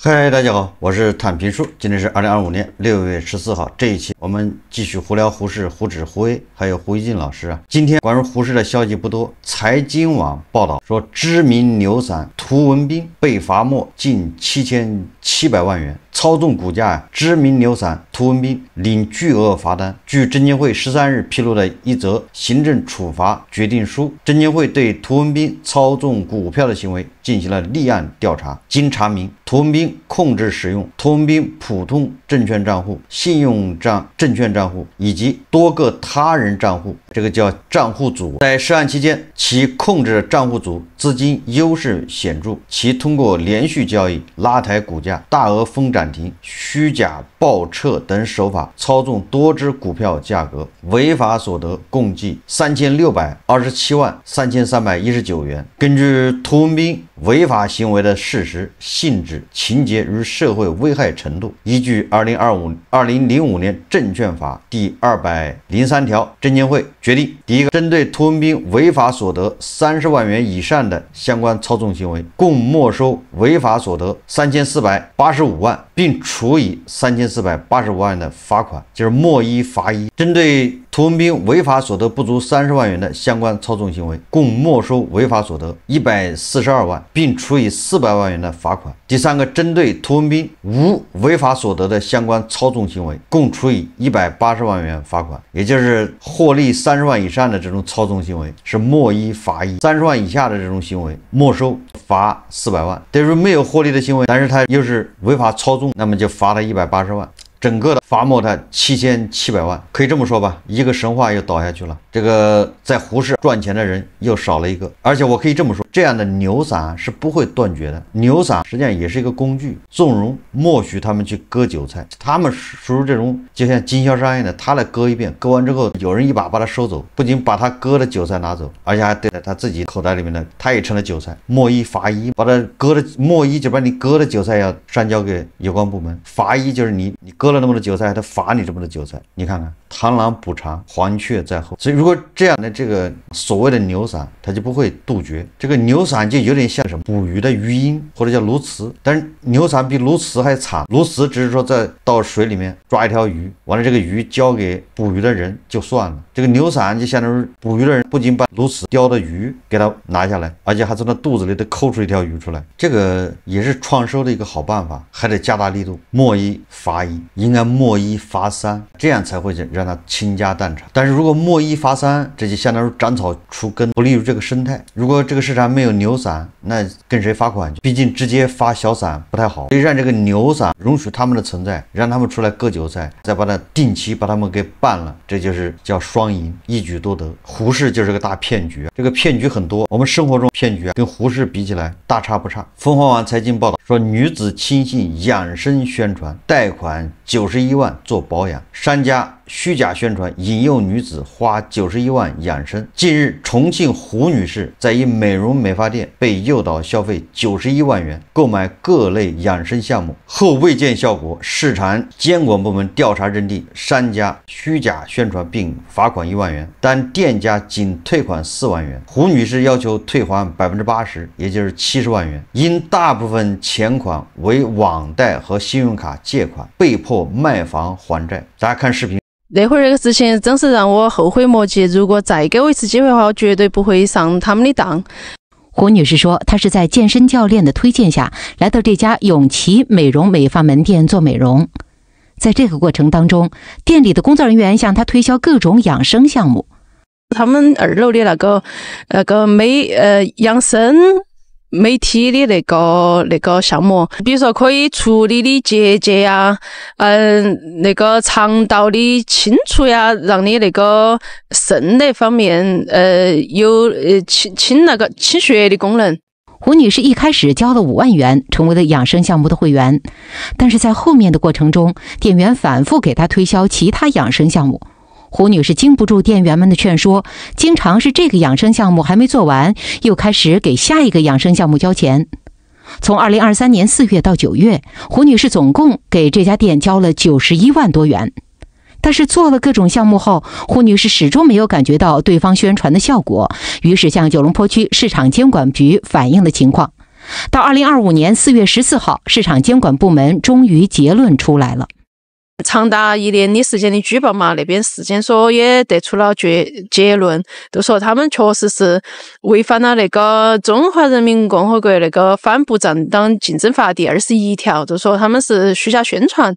嗨，大家好，我是坦平叔。今天是2025年6月14号，这一期我们继续胡聊胡适、胡轾、胡威，还有胡一进老师啊。今天关于胡适的消息不多，财经网报道说，知名牛散涂文彬被罚没近7700万元。操纵股价知名牛散涂文彬领巨额罚单。据证监会13日披露的一则行政处罚决定书，证监会对涂文彬操纵股票的行为进行了立案调查。经查明，涂文彬控制使用涂文彬普通证券账户、信用证券账户以及多个他人账户，这个叫账户组。在涉案期间，其控制的账户组资金优势显著，其通过连续交易拉抬股价、大额封涨停、虚假报撤等手法操纵多只股票价格，违法所得共计3627万3319元。根据涂文彬违法行为的事实、性质、情节与社会危害程度，依据2005年证券法第203条，证监会决定：第一个，针对涂文彬违法所得30万元以上的相关操纵行为，共没收违法所得3485万，并处以3485万的罚款，就是没一罚一。针对涂文彬违法所得不足30万元的相关操纵行为，共没收违法所得142万，并处以400万元的罚款。第三个，针对涂文彬无违法所得的相关操纵行为，共处以180万元罚款。也就是获利30万以上的这种操纵行为是没一罚一，30万以下的这种行为没收罚400万。等于没有获利的行为，但是他又是违法操纵，那么就罚他180万。整个的罚没他7700万，可以这么说吧，一个神话又倒下去了。这个在胡适赚钱的人又少了一个。而且我可以这么说，这样的牛散是不会断绝的。牛散实际上也是一个工具，纵容默许他们去割韭菜，他们属于这种就像经销商一样的，他来割一遍，割完之后有人一把他收走，不仅把他割的韭菜拿走，而且还对他自己口袋里面的，他也成了韭菜。没一罚一，把他割的没一就把你割的韭菜要上交给有关部门，罚一就是你割了那么多韭菜，他罚你这么多韭菜。你看看，螳螂捕蝉，黄雀在后。所以如果这样的这个所谓的牛散，它就不会杜绝。这个牛散就有点像什么捕鱼的鱼鹰，或者叫鸬鹚，但是牛散比鸬鹚还惨。鸬鹚只是说在到水里面抓一条鱼，完了这个鱼交给捕鱼的人就算了，这个牛散就相当于捕鱼的人不仅把鸬鹚叼的鱼给他拿下来，而且还从他肚子里头抠出一条鱼出来。这个也是创收的一个好办法，还得加大力度，没一罚一，应该没一罚三，这样才会让他倾家荡产。但是如果没一罚三，这就相当于斩草除根，不利于这个生态。如果这个市场没有牛散，那跟谁罚款？毕竟直接罚小散不太好，所以让这个牛散容许他们的存在，让他们出来割韭菜，再把它定期把他们给办了，这就是叫双赢，一举多得。胡适就是个大骗局，这个骗局很多，我们生活中骗局跟胡适比起来大差不差。凤凰网财经报道说，女子轻信养生宣传，贷款91万做保养，商家虚假宣传引诱女子花91万养生。近日，重庆胡女士在一美容美发店被诱导消费91万元购买各类养生项目后未见效果，市场监管部门调查认定商家虚假宣传并罚款1万元，但店家仅退款4万元。胡女士要求退还80%，也就是70万元，因大部分钱款为网贷和信用卡借款，被迫卖房还债。大家看视频。那会儿那个事情真是让我后悔莫及，如果再给我一次机会的话，我绝对不会上他们的当。胡女士说，她是在健身教练的推荐下来到这家永琪美容美发门店做美容。在这个过程当中，店里的工作人员向她推销各种养生项目。他们2楼的那个养生美体的那个项目，比如说可以处理你结节呀，那个肠道的清除呀，让你那个肾那方面有清血的功能。胡女士一开始交了5万元，成为了养生项目的会员，但是在后面的过程中，店员反复给她推销其他养生项目。胡女士经不住店员们的劝说，经常是这个养生项目还没做完，又开始给下一个养生项目交钱。从2023年4月到9月，胡女士总共给这家店交了91万多元。但是做了各种项目后，胡女士始终没有感觉到对方宣传的效果，于是向九龙坡区市场监管局反映了情况。到2025年4月14号，市场监管部门终于结论出来了。长达1年的时间的举报嘛，那边市监所也得出了结论，就说他们确实是违反了那个中华人民共和国那个反不正当竞争法第21条，就说他们是虚假宣传，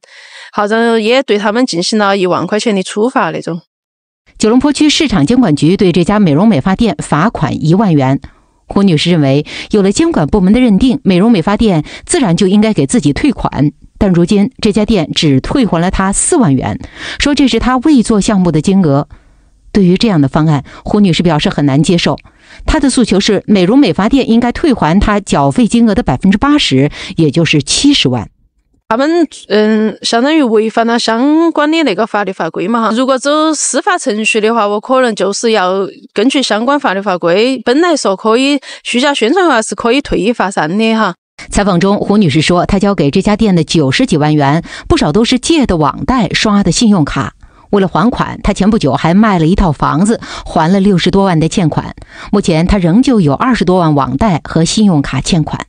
好像也对他们进行了1万块钱的处罚那种。九龙坡区市场监管局对这家美容美发店罚款1万元。胡女士认为，有了监管部门的认定，美容美发店自然就应该给自己退款。但如今这家店只退还了她4万元，说这是她未做项目的金额。对于这样的方案，胡女士表示很难接受。她的诉求是，美容美发店应该退还她缴费金额的80%，也就是70万。他们相当于违反了相关的那个法律法规嘛哈。如果走司法程序的话，我可能就是要根据相关法律法规，本来说可以虚假宣传的话是可以退1罚3的哈。采访中，胡女士说，她交给这家店的90几万元，不少都是借的网贷、刷的信用卡。为了还款，她前不久还卖了一套房子，还了60多万的欠款。目前她仍旧有20多万网贷和信用卡欠款。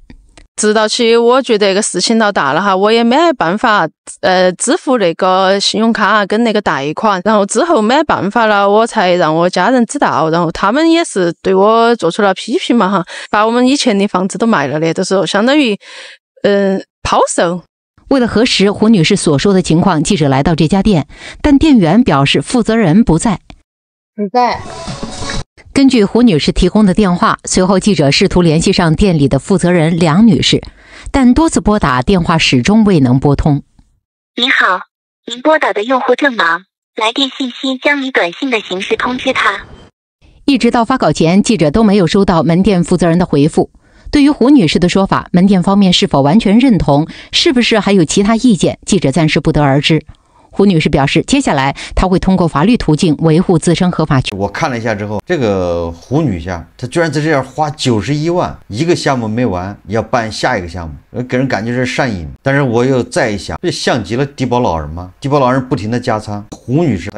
直到起我觉得这个事情闹大了哈，我也没办法支付那个信用卡跟那个贷款，然后之后没办法了，我才让我家人知道，然后他们也是对我做出了批评嘛哈，把我们以前的房子都卖了的，都是相当于抛售。为了核实胡女士所说的情况，记者来到这家店，但店员表示负责人不在。根据胡女士提供的电话，随后记者试图联系上店里的负责人梁女士，但多次拨打电话始终未能拨通。您好，您拨打的用户正忙，来电信息将以短信的形式通知他。一直到发稿前，记者都没有收到门店负责人的回复。对于胡女士的说法，门店方面是否完全认同，是不是还有其他意见，记者暂时不得而知。胡女士表示，接下来她会通过法律途径维护自身合法权。我看了一下之后，这个胡女士她居然在这样花91万，一个项目没完，要办下一个项目，给人感觉是善意。但是我又再一想，这像极了低保老人吗？低保老人不停的加仓，胡女士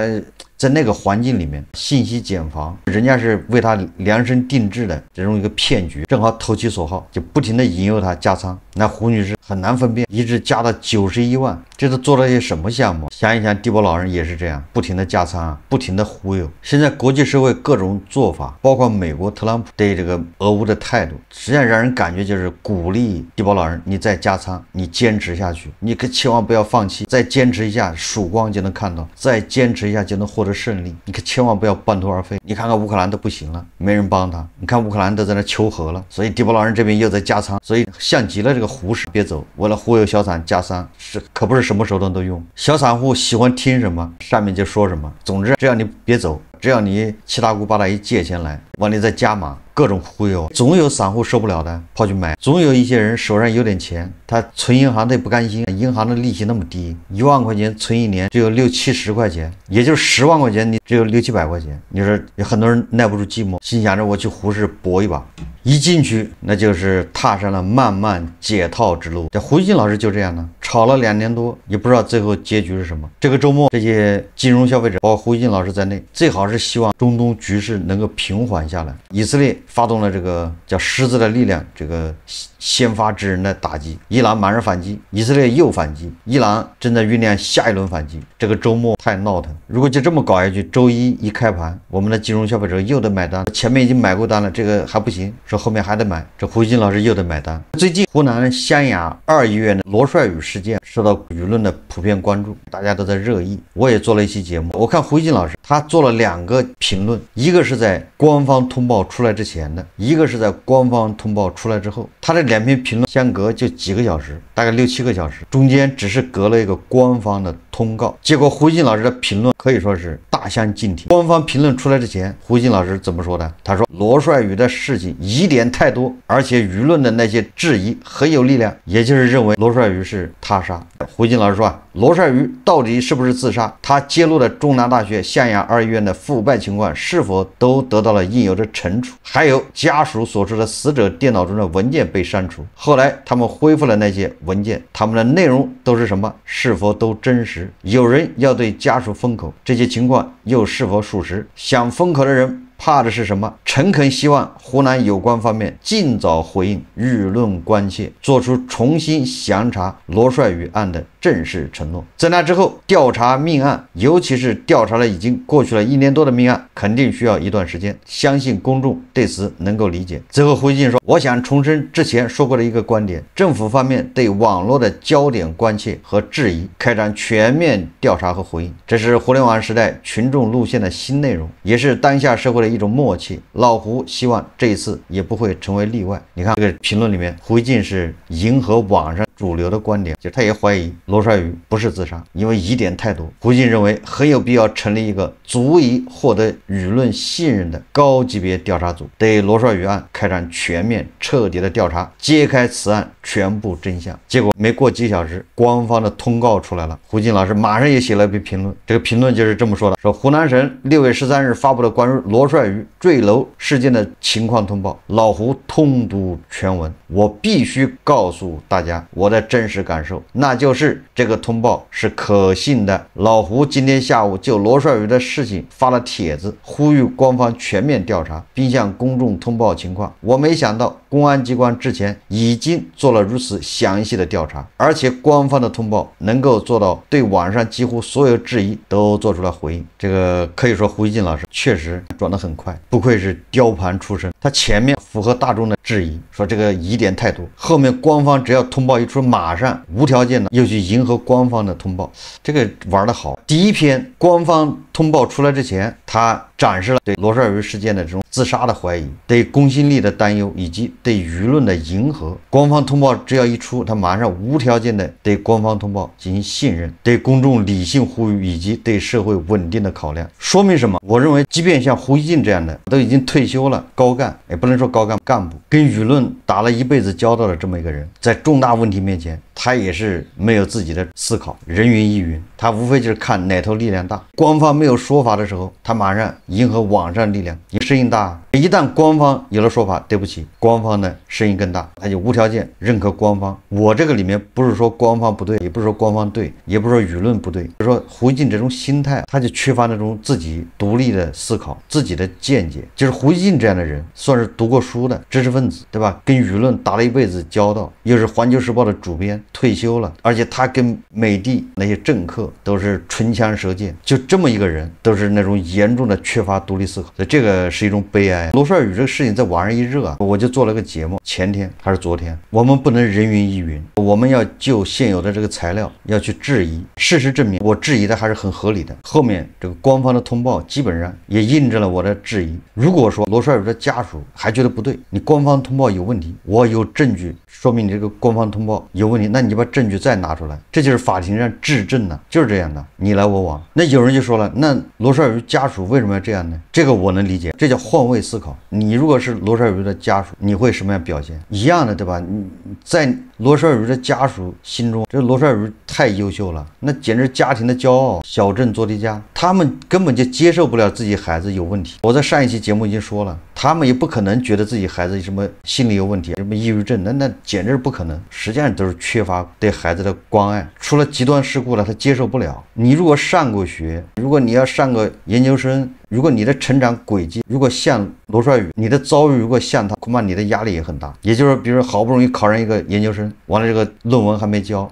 在那个环境里面信息茧房，人家是为她量身定制的这种一个骗局，正好投其所好，就不停的引诱她加仓。那胡女士很难分辨，一直加到91万，这都做了些什么项目？想一想，低保老人也是这样，不停的加仓，不停的忽悠。现在国际社会各种做法，包括美国特朗普对这个俄乌的态度，实际上让人感觉就是鼓励低保老人，你再加仓，你坚持下去，你可千万不要放弃，再坚持一下，曙光就能看到，再坚持一下就能获得胜利，你可千万不要半途而废。你看看乌克兰都不行了，没人帮他，你看乌克兰都在那求和了，所以低保老人这边又在加仓，所以像极了这个胡适别走，为了忽悠小散加仓，可不是什么手段都用。小散户喜欢听什么，上面就说什么，总之只要你别走，只要你七大姑八大姨借钱来，往里再加码，各种忽悠，总有散户受不了的跑去买，总有一些人手上有点钱，他存银行他也不甘心，银行的利息那么低，1万块钱存1年只有60、70块钱，也就是10万块钱你只有600、700块钱，你说有很多人耐不住寂寞，心想着我去胡适搏一把，一进去那就是踏上了漫漫解套之路。这胡锡进老师就这样呢，炒了2年多，也不知道最后结局是什么。这个周末这些金融消费者，包括胡锡进老师在内，最好是希望中东局势能够平缓下来。以色列发动了这个叫狮子的力量，这个先发制人的打击，伊朗马上反击，以色列又反击，伊朗正在酝酿下一轮反击。这个周末太闹腾，如果就这么搞下去，周一一开盘，我们的金融消费者又得买单，前面已经买过单了，这个还不行，说后面还得买，这胡锡进老师又得买单。最近湖南湘雅2医院的罗帅宇事件受到舆论的普遍关注，大家都在热议，我也做了一期节目。我看胡锡进老师他做了2个评论，一个是在官方通报出来之前的，一个是在官方通报出来之后，他这2篇评论相隔就几个小时，大概6、7个小时，中间只是隔了一个官方的通告。结果胡锡进老师的评论可以说是大相径庭。官方评论出来之前，胡锡进老师怎么说的？他说罗帅宇的事情疑点太多，而且舆论的那些质疑很有力量，也就是认为罗帅宇是他杀。胡锡进老师说罗帅宇到底是不是自杀，他揭露的中南大学湘雅2医院的腐败情况是否都得到了应有的惩处，还有家属所说的死者电脑中的文件被删除，后来他们恢复了那些文件，他们的内容都是什么，是否都真实，有人要对家属封口，这些情况又是否属实，想封口的人怕的是什么？诚恳希望湖南有关方面尽早回应舆论关切，做出重新详查罗帅宇案的正式承诺。在那之后，调查命案，尤其是调查了已经过去了1年多的命案，肯定需要一段时间，相信公众对此能够理解。最后胡锡进说，我想重申之前说过的一个观点，政府方面对网络的焦点关切和质疑开展全面调查和回应，这是互联网时代群众路线的新内容，也是当下社会的一种默契。老胡希望这一次也不会成为例外。你看这个评论里面，胡锡进是迎合网上主流的观点，就他也怀疑罗帅宇不是自杀，因为疑点太多。胡锡进认为很有必要成立一个足以获得舆论信任的高级别调查组，对罗帅宇案开展全面彻底的调查，揭开此案全部真相。结果没过几小时，官方的通告出来了，胡锡进老师马上也写了一篇评论，这个评论就是这么说的，说湖南省6月13日发布的关于罗帅宇坠楼事件的情况通报，老胡通读全文。我必须告诉大家我的真实感受，那就是这个通报是可信的。老胡今天下午就罗帅宇的事情发了帖子，呼吁官方全面调查，并向公众通报情况。我没想到公安机关之前已经做了如此详细的调查，而且官方的通报能够做到对网上几乎所有质疑都做出了回应。这个可以说胡锡进老师确实转得很快，不愧是雕盘出身。他前面符合大众的质疑，说这个疑点太多，后面官方只要通报一出，马上无条件的又去迎合官方的通报，这个玩得好。第一篇官方通报出来之前，他展示了对罗帅宇事件的这种自杀的怀疑，对公信力的担忧，以及对舆论的迎合。官方通报只要一出，他马上无条件的对官方通报进行信任，对公众理性呼吁，以及对社会稳定的考量。说明什么？我认为即便像胡锡进这样的都已经退休了高干，也不能说高干，干部跟舆论打了一辈子交道的这么一个人，在重大问题面前他也是没有自己的思考，人云亦云，他无非就是看哪头力量大。官方没有说法的时候，他马上迎合网上力量，你声音大。一旦官方有了说法，对不起，官方的声音更大，他就无条件认可官方。我这个里面不是说官方不对，也不是说官方对，也不是说舆论不对，就是说胡锡进这种心态，他就缺乏那种自己独立的思考，自己的见解。就是胡锡进这样的人，算是读过书的知识分子，对吧？跟舆论打了一辈子交道，又是环球时报的主编，退休了，而且他跟美帝那些政客都是唇枪舌剑，就这么一个人都是那种严重的缺乏独立思考，所以这个是一种悲哀。罗帅宇这个事情在网上一热，我就做了个节目，前天还是昨天，我们不能人云亦云，我们要就现有的这个材料要去质疑。事实证明我质疑的还是很合理的，后面这个官方的通报基本上也印证了我的质疑。如果说罗帅宇的家属还觉得不对，你官方通报有问题，我有证据说明你这个官方通报有问题，那你就把证据再拿出来，这就是法庭上质证呢，就是这样的，你来我往。那有人就说了，那罗帅宇家属为什么要这样呢？这个我能理解，这叫换位思考。你如果是罗帅宇的家属，你会什么样表现？一样的，对吧？你在罗帅宇的家属心中，这罗帅宇太优秀了，那简直家庭的骄傲，小镇做题家，他们根本就接受不了自己孩子有问题。我在上一期节目已经说了，他们也不可能觉得自己孩子什么心理有问题，什么抑郁症，那简直不可能。实际上都是缺乏对孩子的关爱，出了极端事故了，他接受不了。你如果上过学，如果你要上个研究生，如果你的成长轨迹如果像罗帅宇，你的遭遇如果像他，恐怕你的压力也很大。也就是说，比如说好不容易考上一个研究生，完了这个论文还没交，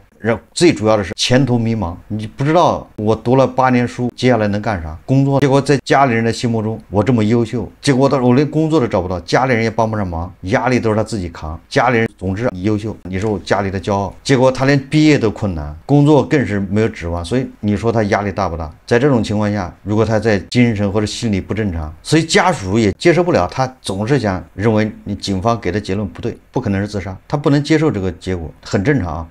最主要的是前途迷茫，你不知道我读了8年书，接下来能干啥？工作，结果在家里人的心目中，我这么优秀，结果我连工作都找不到，家里人也帮不上忙，压力都是他自己扛。家里人总之你优秀，你是我家里的骄傲，结果他连毕业都困难，工作更是没有指望，所以你说他压力大不大？在这种情况下，如果他在精神或者心理不正常，所以家属也接受不了，他总是想认为你警方给的结论不对，不可能是自杀，他不能接受这个结果，很正常啊。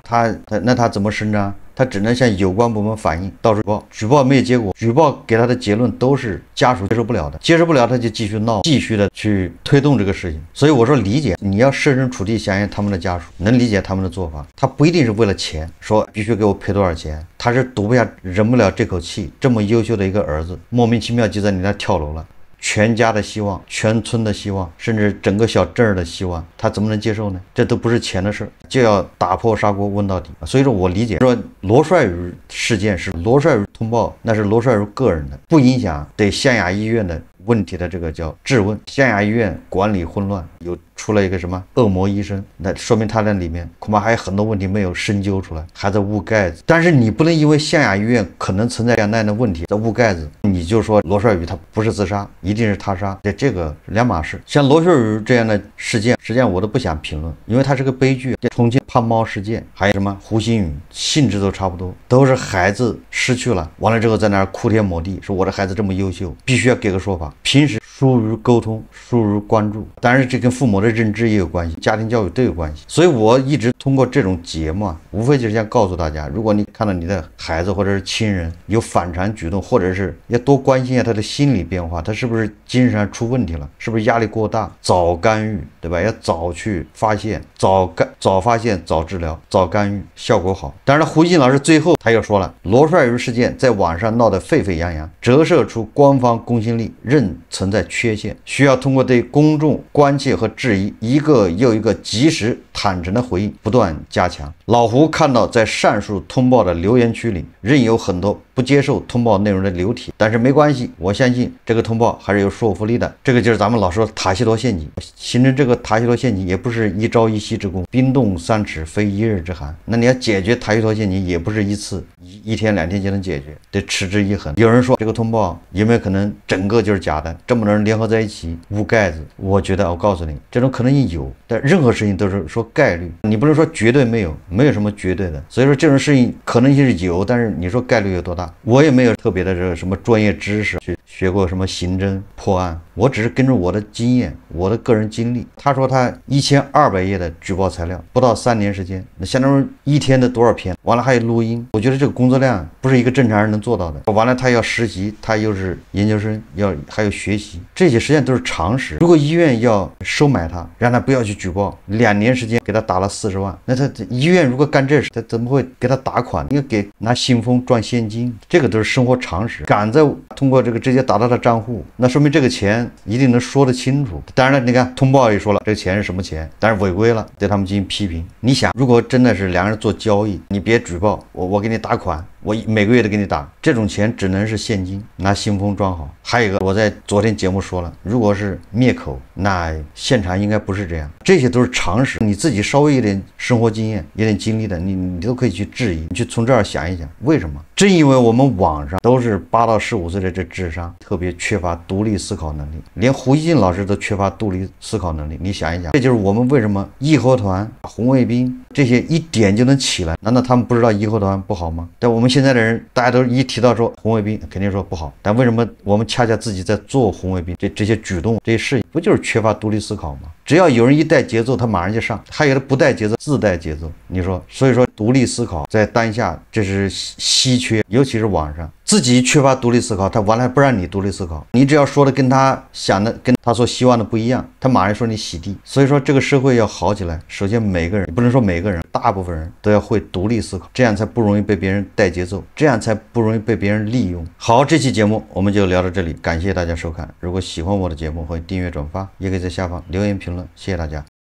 他怎么伸张？他只能向有关部门反映，到处举报没有结果，举报给他的结论都是家属接受不了的，接受不了他就继续闹，继续的去推动这个事情。所以我说理解，你要设身处地想想他们的家属，能理解他们的做法。他不一定是为了钱，说必须给我赔多少钱，他是读不下忍不了这口气，这么优秀的一个儿子莫名其妙就在你那跳楼了，全家的希望，全村的希望，甚至整个小镇的希望，他怎么能接受呢？这都不是钱的事，就要打破砂锅问到底。所以说我理解，说罗帅宇事件是罗帅宇通报，那是罗帅宇个人的，不影响对湘雅医院的问题的这个叫质问。县衙医院管理混乱，有出了一个什么恶魔医生，那说明他在里面恐怕还有很多问题没有深究出来，还在捂盖子。但是你不能因为县衙医院可能存在这样的问题在捂盖子，你就说罗帅宇他不是自杀，一定是他杀，这个两码事。像罗帅宇这样的事件，实际上我都不想评论，因为它是个悲剧。重庆胖猫事件，还有什么胡鑫宇，性质都差不多，都是孩子失去了，完了之后在那儿哭天抹地，说我的孩子这么优秀，必须要给个说法。平时疏于沟通，疏于关注，当然这跟父母的认知也有关系，家庭教育都有关系。所以我一直通过这种节目啊，无非就是想告诉大家，如果你看到你的孩子或者是亲人有反常举动，或者是要多关心一下他的心理变化，他是不是精神上出问题了，是不是压力过大，早干预，对吧？要早去发现，早发现早治疗，早干预，效果好。当然了，胡鑫老师最后他又说了，罗帅宇事件在网上闹得沸沸扬扬，折射出官方公信力仍存在缺陷，需要通过对公众关切和质疑一个又一个及时坦诚的回应不断加强。老胡看到在上述通报的留言区里仍有很多不接受通报内容的流体，但是没关系，我相信这个通报还是有说服力的。这个就是咱们老说塔西佗陷阱，形成这个塔西佗陷阱也不是一朝一夕之功，冰冻三尺非一日之寒。那你要解决塔西佗陷阱也不是一天两天就能解决，得持之以恒。有人说这个通报有没有可能整个就是假的，这么多人联合在一起捂盖子？我觉得我告诉你，这种可能性有，但任何事情都是说概率，你不能说绝对没有，没有什么绝对的。所以说这种事情可能性是有，但是你说概率有多大？我也没有特别的这个什么专业知识去学过什么刑侦破案，我只是跟着我的经验，我的个人经历。他说他1200页的举报材料，不到3年时间，那相当于一天的多少篇？完了还有录音，我觉得这个工作量不是一个正常人能做到的。完了他要实习，他又是研究生，还有学习，这些实际上都是常识。如果医院要收买他，让他不要去举报，2年时间给他打了40万，那他医院如果干这事，他怎么会给他打款？应该拿信封赚现金，这个都是生活常识。敢在通过这个直接打到他账户，那说明这个钱一定能说得清楚。当然了，你看通报也说了，这个钱是什么钱，但是违规了，对他们进行批评。你想，如果真的是两个人做交易，你别举报，我给你打款，我每个月都给你打，这种钱只能是现金，拿信封装好。还有一个，我在昨天节目说了，如果是灭口，那现场应该不是这样。这些都是常识，你自己稍微有点生活经验、有点经历的，你都可以去质疑，你去从这儿想一想，为什么？正因为我们网上都是8到15岁的这智商，特别缺乏独立思考能力，连胡锡进老师都缺乏独立思考能力。你想一想，这就是我们为什么义和团、红卫兵这些一点就能起来，难道他们不知道义和团不好吗？但我们现在的人，大家都一提到说红卫兵，肯定说不好，但为什么我们恰恰自己在做红卫兵这些举动、这些事情，不就是缺乏独立思考吗？只要有人一带节奏，他马上就上；还有的不带节奏，自带节奏。你说，所以说独立思考在当下这是稀缺，尤其是网上，自己缺乏独立思考，他完了还不让你独立思考。你只要说的跟他想的、跟他所希望的不一样，他马上说你洗地。所以说这个社会要好起来，首先每个人，不能说每个人，大部分人都要会独立思考，这样才不容易被别人带节奏，这样才不容易被别人利用。好，这期节目我们就聊到这里，感谢大家收看。如果喜欢我的节目，欢迎订阅转发，也可以在下方留言评论。谢谢大家。